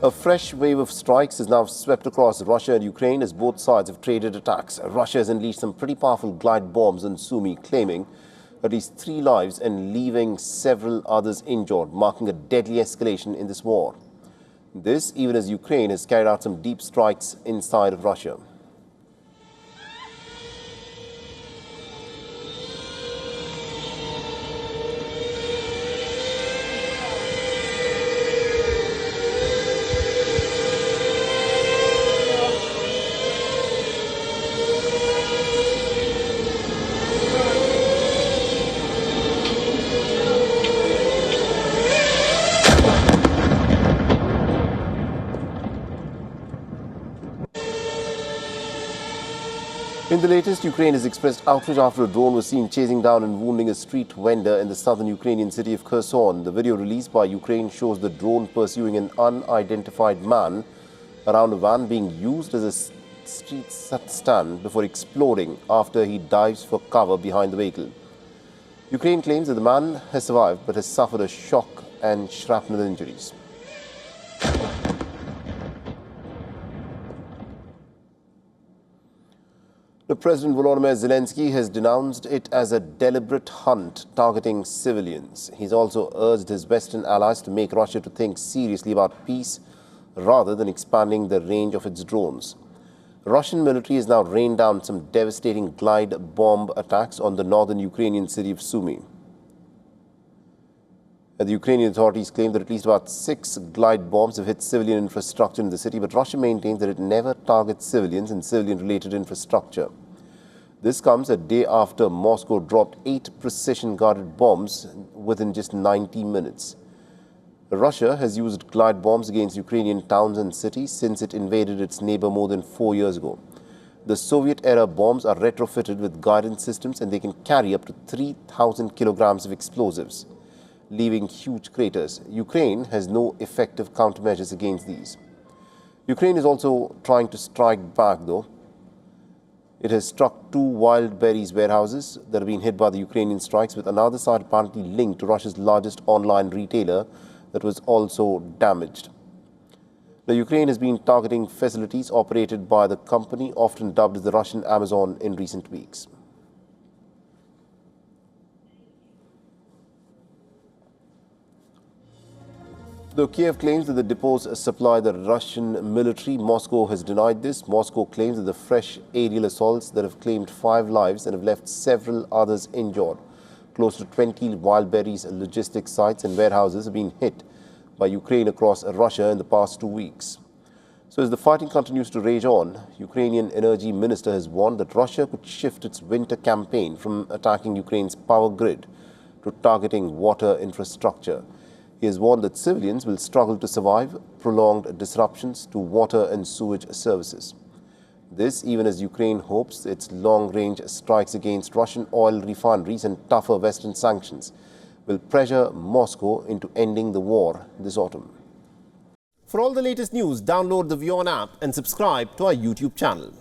A fresh wave of strikes has now swept across Russia and Ukraine as both sides have traded attacks. Russia has unleashed some pretty powerful glide bombs on Sumy, claiming at least 3 lives and leaving several others injured, marking a deadly escalation in this war. This even as Ukraine has carried out some deep strikes inside of Russia. In the latest, Ukraine has expressed outrage after a drone was seen chasing down and wounding a street vendor in the southern Ukrainian city of Kherson. The video released by Ukraine shows the drone pursuing an unidentified man around a van being used as a street stand before exploding after he dives for cover behind the vehicle. Ukraine claims that the man has survived but has suffered a shock and shrapnel injuries. The President Volodymyr Zelensky has denounced it as a deliberate hunt targeting civilians. He's also urged his Western allies to make Russia to think seriously about peace rather than expanding the range of its drones. Russian military has now rained down some devastating glide bomb attacks on the northern Ukrainian city of Sumy. The Ukrainian authorities claim that at least about 6 glide bombs have hit civilian infrastructure in the city, but Russia maintains that it never targets civilians and civilian-related infrastructure. This comes a day after Moscow dropped 8 precision-guided bombs within just 90 minutes. Russia has used glide bombs against Ukrainian towns and cities since it invaded its neighbor more than 4 years ago. The Soviet-era bombs are retrofitted with guidance systems and they can carry up to 3,000 kilograms of explosives, leaving huge craters. Ukraine has no effective countermeasures against these. Ukraine is also trying to strike back, though. It has struck 2 wild berries warehouses that have been hit by the Ukrainian strikes, with another site apparently linked to Russia's largest online retailer that was also damaged. The Ukraine has been targeting facilities operated by the company, often dubbed as the Russian Amazon, in recent weeks. Though Kiev claims that the depots supply the Russian military, Moscow has denied this. Moscow claims that the fresh aerial assaults that have claimed 5 lives and have left several others injured. Close to 20 wild berries logistics sites and warehouses have been hit by Ukraine across Russia in the past 2 weeks. So as the fighting continues to rage on, Ukrainian energy minister has warned that Russia could shift its winter campaign from attacking Ukraine's power grid to targeting water infrastructure. He has warned that civilians will struggle to survive prolonged disruptions to water and sewage services. This even as Ukraine hopes its long-range strikes against Russian oil refineries and tougher Western sanctions will pressure Moscow into ending the war this autumn. For all the latest news, download the WION app and subscribe to our YouTube channel.